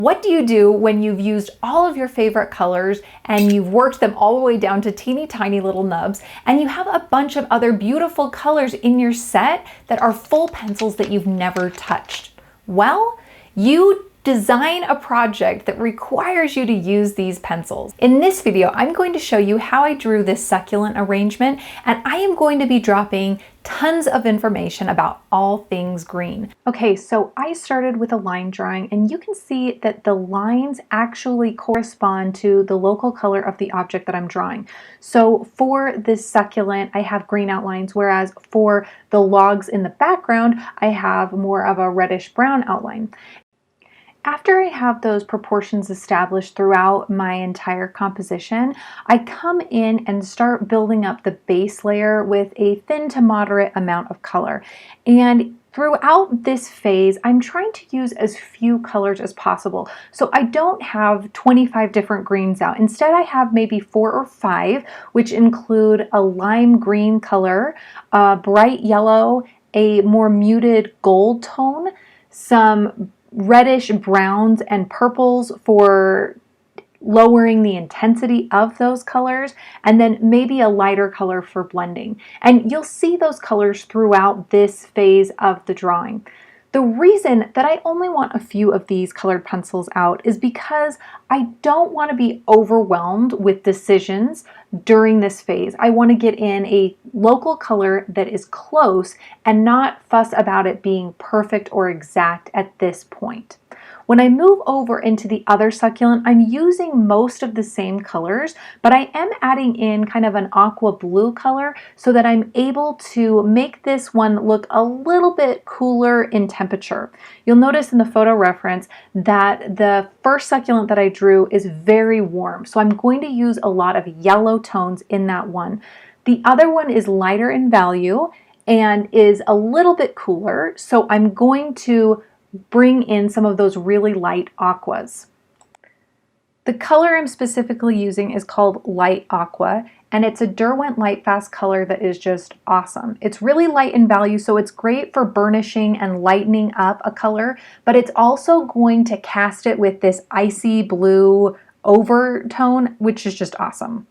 What do you do when you've used all of your favorite colors and you've worked them all the way down to teeny tiny little nubs and you have a bunch of other beautiful colors in your set that are full pencils that you've never touched? Well, you design a project that requires you to use these pencils. In this video, I'm going to show you how I drew this succulent arrangement, and I am going to be dropping tons of information about all things green. Okay, so I started with a line drawing, and you can see that the lines actually correspond to the local color of the object that I'm drawing. So for this succulent, I have green outlines, whereas for the logs in the background, I have more of a reddish brown outline. After I have those proportions established throughout my entire composition, I come in and start building up the base layer with a thin to moderate amount of color. And throughout this phase, I'm trying to use as few colors as possible. So I don't have 25 different greens out. Instead, I have maybe 4 or 5, which include a lime green color, a bright yellow, a more muted gold tone, some reddish browns and purples for lowering the intensity of those colors, and then maybe a lighter color for blending. And you'll see those colors throughout this phase of the drawing. The reason that I only want a few of these colored pencils out is because I don't want to be overwhelmed with decisions during this phase. I want to get in a local color that is close and not fuss about it being perfect or exact at this point. When I move over into the other succulent, I'm using most of the same colors, but I am adding in kind of an aqua blue color so that I'm able to make this one look a little bit cooler in temperature. You'll notice in the photo reference that the first succulent that I drew is very warm, so I'm going to use a lot of yellow tones in that one. The other one is lighter in value and is a little bit cooler, so I'm going to bring in some of those really light aquas. The color I'm specifically using is called Light Aqua, and it's a Derwent Lightfast color that is just awesome. It's really light in value, so it's great for burnishing and lightening up a color, but it's also going to cast it with this icy blue overtone, which is just awesome.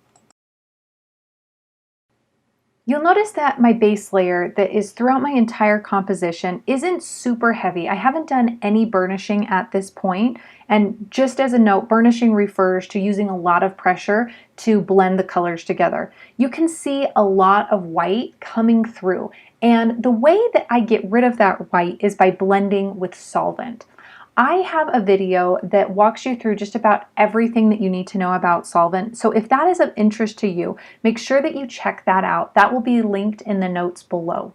You'll notice that my base layer that is throughout my entire composition isn't super heavy. I haven't done any burnishing at this point, and just as a note, burnishing refers to using a lot of pressure to blend the colors together. You can see a lot of white coming through, and the way that I get rid of that white is by blending with solvent. I have a video that walks you through just about everything that you need to know about solvent. So if that is of interest to you, make sure that you check that out. That will be linked in the notes below.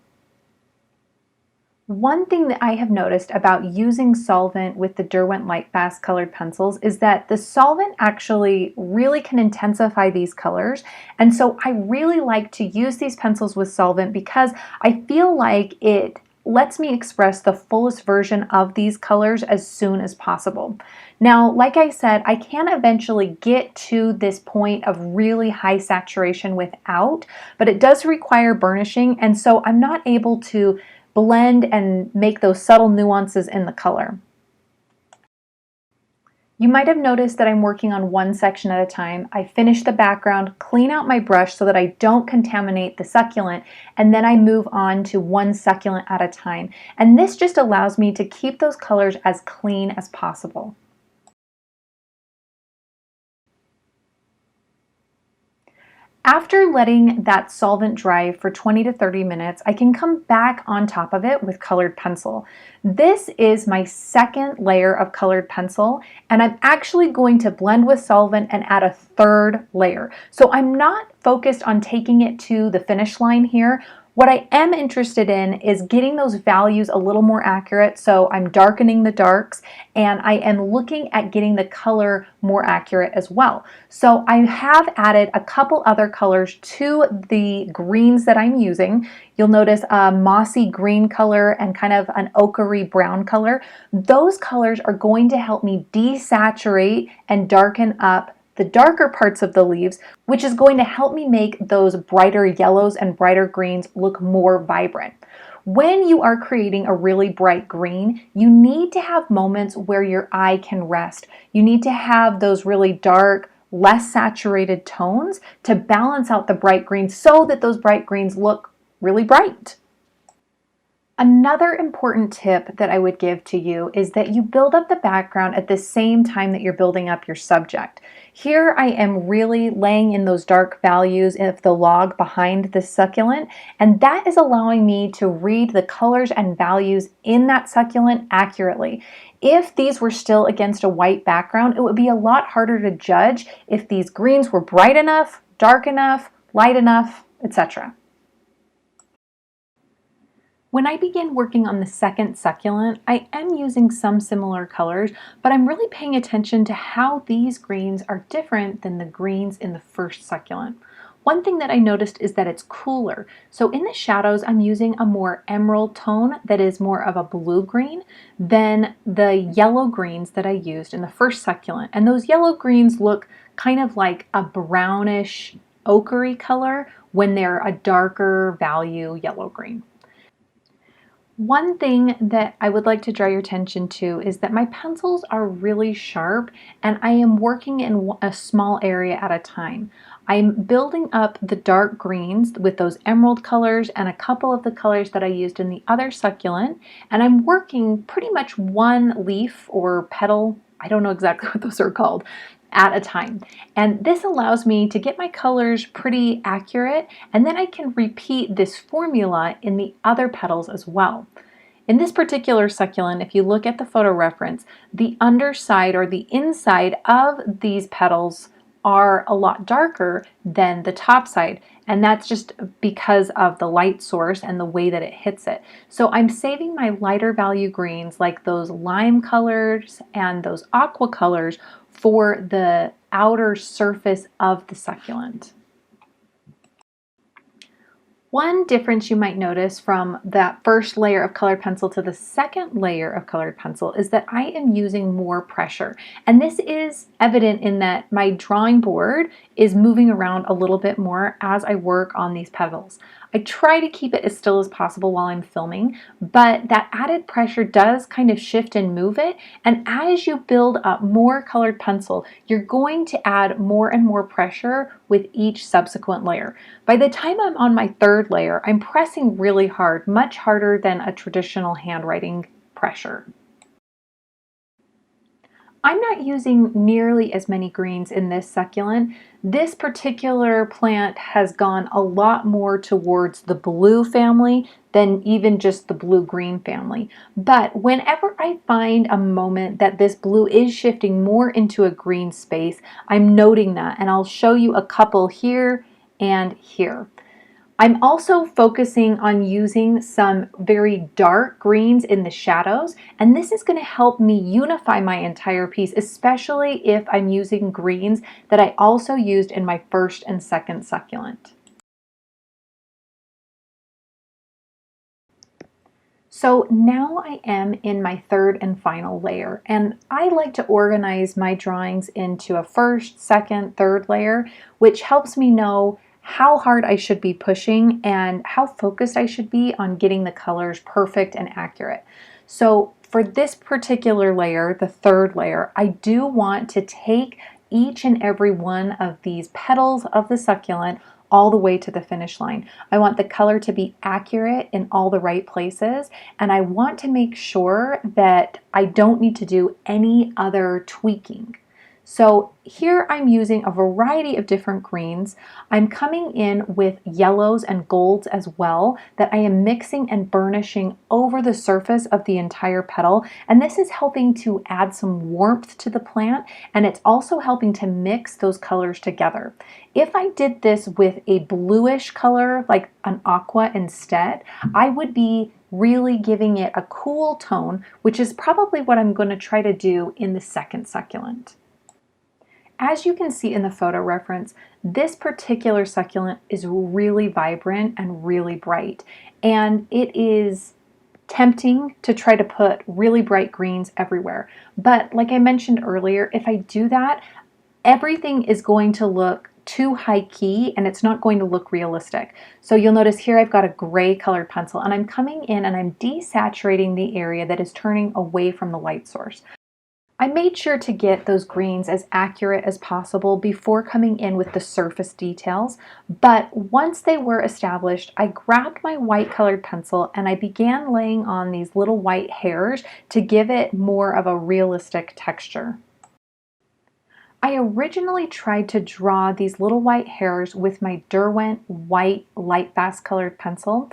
One thing that I have noticed about using solvent with the Derwent Lightfast colored pencils is that the solvent actually really can intensify these colors. And so I really like to use these pencils with solvent because I feel like it lets me express the fullest version of these colors as soon as possible. Now, like I said, I can eventually get to this point of really high saturation without, but it does require burnishing, and so I'm not able to blend and make those subtle nuances in the color. You might have noticed that I'm working on one section at a time. I finish the background, clean out my brush so that I don't contaminate the succulent, and then I move on to one succulent at a time. And this just allows me to keep those colors as clean as possible. After letting that solvent dry for 20 to 30 minutes, I can come back on top of it with colored pencil. This is my second layer of colored pencil, and I'm actually going to blend with solvent and add a third layer. So I'm not focused on taking it to the finish line here. What I am interested in is getting those values a little more accurate, so I'm darkening the darks, and I am looking at getting the color more accurate as well. So I have added a couple other colors to the greens that I'm using. You'll notice a mossy green color and kind of an ochre brown color. Those colors are going to help me desaturate and darken up the darker parts of the leaves, which is going to help me make those brighter yellows and brighter greens look more vibrant. When you are creating a really bright green, you need to have moments where your eye can rest. You need to have those really dark, less saturated tones to balance out the bright greens so that those bright greens look really bright. Another important tip that I would give to you is that you build up the background at the same time that you're building up your subject. Here I am really laying in those dark values of the log behind the succulent, and that is allowing me to read the colors and values in that succulent accurately. If these were still against a white background, it would be a lot harder to judge if these greens were bright enough, dark enough, light enough, etc. When I begin working on the second succulent, I am using some similar colors, but I'm really paying attention to how these greens are different than the greens in the first succulent. One thing that I noticed is that it's cooler. So in the shadows, I'm using a more emerald tone that is more of a blue-green than the yellow greens that I used in the first succulent. And those yellow greens look kind of like a brownish, ochre color when they're a darker value yellow green. One thing that I would like to draw your attention to is that my pencils are really sharp and I am working in a small area at a time. I'm building up the dark greens with those emerald colors and a couple of the colors that I used in the other succulent, and I'm working pretty much one leaf or petal, I don't know exactly what those are called, at a time. And this allows me to get my colors pretty accurate, and then I can repeat this formula in the other petals as well. In this particular succulent, if you look at the photo reference, the underside or the inside of these petals are a lot darker than the top side, and that's just because of the light source and the way that it hits it. So I'm saving my lighter value greens like those lime colors and those aqua colors for the outer surface of the succulent. One difference you might notice from that first layer of colored pencil to the second layer of colored pencil is that I am using more pressure. And this is evident in that my drawing board is moving around a little bit more as I work on these petals. I try to keep it as still as possible while I'm filming, but that added pressure does kind of shift and move it. And as you build up more colored pencil, you're going to add more and more pressure with each subsequent layer. By the time I'm on my third layer, I'm pressing really hard, much harder than a traditional handwriting pressure. I'm not using nearly as many greens in this succulent. This particular plant has gone a lot more towards the blue family than even just the blue-green family. But whenever I find a moment that this blue is shifting more into a green space, I'm noting that, and I'll show you a couple here and here. I'm also focusing on using some very dark greens in the shadows, and this is going to help me unify my entire piece, especially if I'm using greens that I also used in my first and second succulent. So now I am in my third and final layer, and I like to organize my drawings into a first, second, third layer, which helps me know how hard I should be pushing and how focused I should be on getting the colors perfect and accurate. So for this particular layer, the third layer, I do want to take each and every one of these petals of the succulent all the way to the finish line. I want the color to be accurate in all the right places, and I want to make sure that I don't need to do any other tweaking. So here I'm using a variety of different greens. I'm coming in with yellows and golds as well that I am mixing and burnishing over the surface of the entire petal. And this is helping to add some warmth to the plant, and it's also helping to mix those colors together. If I did this with a bluish color like an aqua instead, I would be really giving it a cool tone, which is probably what I'm going to try to do in the second succulent. As you can see in the photo reference, this particular succulent is really vibrant and really bright, and it is tempting to try to put really bright greens everywhere. But like I mentioned earlier, if I do that, everything is going to look too high key and it's not going to look realistic. So you'll notice here I've got a gray colored pencil and I'm coming in and I'm desaturating the area that is turning away from the light source. I made sure to get those greens as accurate as possible before coming in with the surface details, but once they were established, I grabbed my white colored pencil and I began laying on these little white hairs to give it more of a realistic texture. I originally tried to draw these little white hairs with my Derwent white Lightfast colored pencil,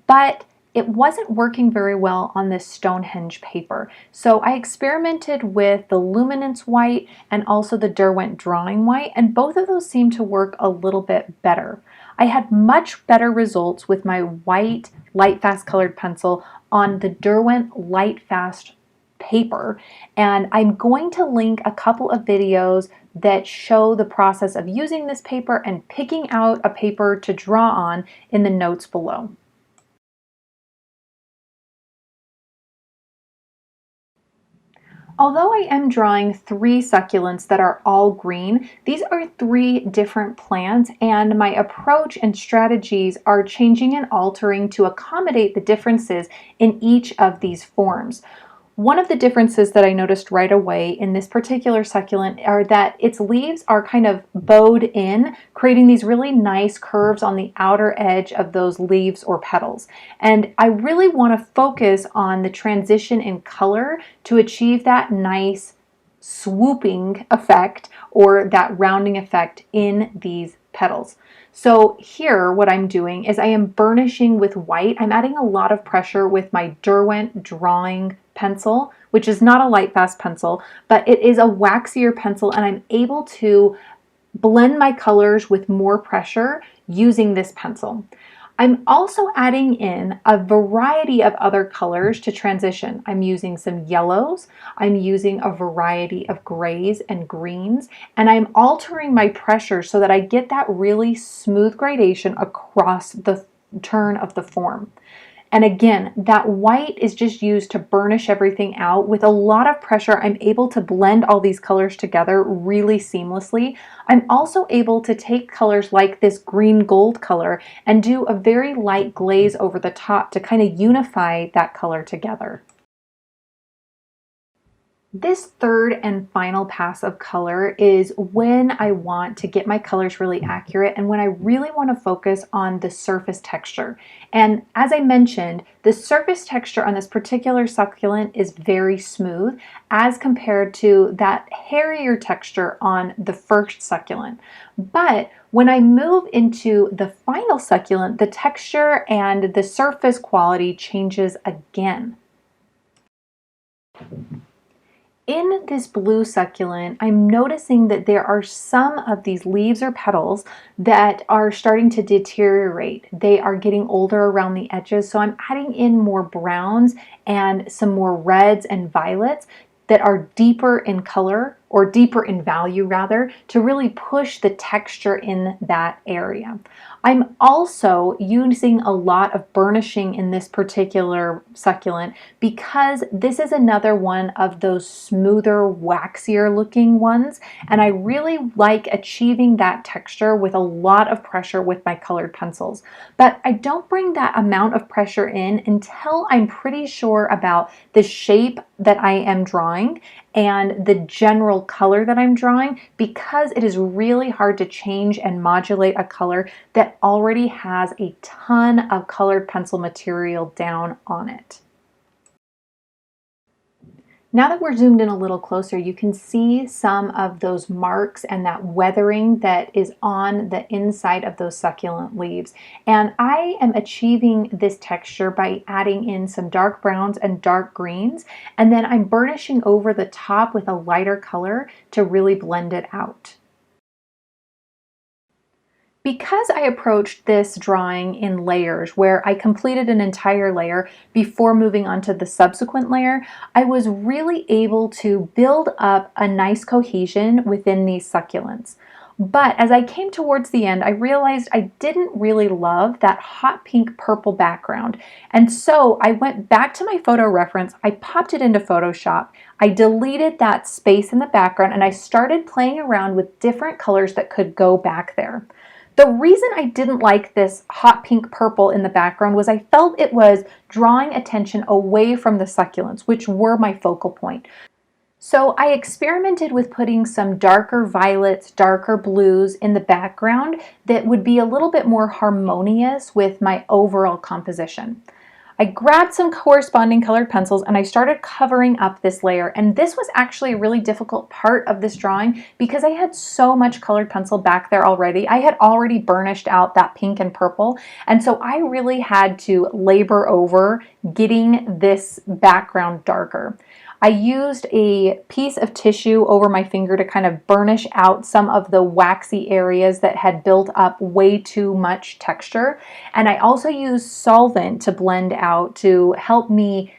but it wasn't working very well on this Stonehenge paper. So I experimented with the Luminance white and also the Derwent drawing white, and both of those seemed to work a little bit better. I had much better results with my white Lightfast colored pencil on the Derwent Lightfast paper, and I'm going to link a couple of videos that show the process of using this paper and picking out a paper to draw on in the notes below. Although I am drawing 3 succulents that are all green, these are 3 different plants and my approach and strategies are changing and altering to accommodate the differences in each of these forms. One of the differences that I noticed right away in this particular succulent are that its leaves are kind of bowed in, creating these really nice curves on the outer edge of those leaves or petals. And I really want to focus on the transition in color to achieve that nice swooping effect or that rounding effect in these petals. So here what I'm doing is I am burnishing with white. I'm adding a lot of pressure with my Derwent drawing pencil, which is not a Lightfast pencil, but it is a waxier pencil, and I'm able to blend my colors with more pressure using this pencil. I'm also adding in a variety of other colors to transition. I'm using some yellows, I'm using a variety of grays and greens, and I'm altering my pressure so that I get that really smooth gradation across the turn of the form. And again, that white is just used to burnish everything out. With a lot of pressure, I'm able to blend all these colors together really seamlessly. I'm also able to take colors like this green gold color and do a very light glaze over the top to kind of unify that color together. This third and final pass of color is when I want to get my colors really accurate and when I really want to focus on the surface texture. And as I mentioned, the surface texture on this particular succulent is very smooth as compared to that hairier texture on the first succulent. But when I move into the final succulent, the texture and the surface quality changes again. In this blue succulent, I'm noticing that there are some of these leaves or petals that are starting to deteriorate. They are getting older around the edges, so I'm adding in more browns and some more reds and violets that are deeper in color, or deeper in value rather, to really push the texture in that area. I'm also using a lot of burnishing in this particular succulent because this is another one of those smoother, waxier looking ones, and I really like achieving that texture with a lot of pressure with my colored pencils. But I don't bring that amount of pressure in until I'm pretty sure about the shape that I am drawing and the general color that I'm drawing, because it is really hard to change and modulate a color that already has a ton of colored pencil material down on it. Now that we're zoomed in a little closer, you can see some of those marks and that weathering that is on the inside of those succulent leaves. And I am achieving this texture by adding in some dark browns and dark greens, and then I'm burnishing over the top with a lighter color to really blend it out. Because I approached this drawing in layers where I completed an entire layer before moving on to the subsequent layer, I was really able to build up a nice cohesion within these succulents. But as I came towards the end, I realized I didn't really love that hot pink purple background. And so I went back to my photo reference, I popped it into Photoshop, I deleted that space in the background, and I started playing around with different colors that could go back there. The reason I didn't like this hot pink purple in the background was I felt it was drawing attention away from the succulents, which were my focal point. So I experimented with putting some darker violets, darker blues in the background that would be a little bit more harmonious with my overall composition. I grabbed some corresponding colored pencils and I started covering up this layer, and this was actually a really difficult part of this drawing because I had so much colored pencil back there already. I had already burnished out that pink and purple, and so I really had to labor over getting this background darker. I used a piece of tissue over my finger to kind of burnish out some of the waxy areas that had built up way too much texture. And I also used solvent to blend out to help me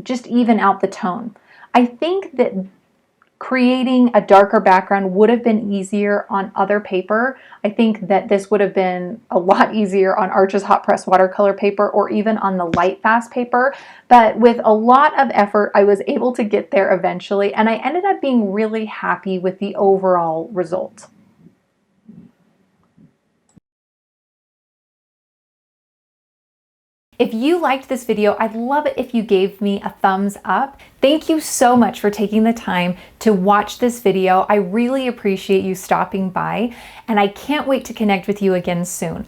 just even out the tone. I think that creating a darker background would have been easier on other paper. I think that this would have been a lot easier on Arches hot press watercolor paper or even on the Lightfast paper. But with a lot of effort, I was able to get there eventually, and I ended up being really happy with the overall result. If you liked this video, I'd love it if you gave me a thumbs up. Thank you so much for taking the time to watch this video. I really appreciate you stopping by, and I can't wait to connect with you again soon.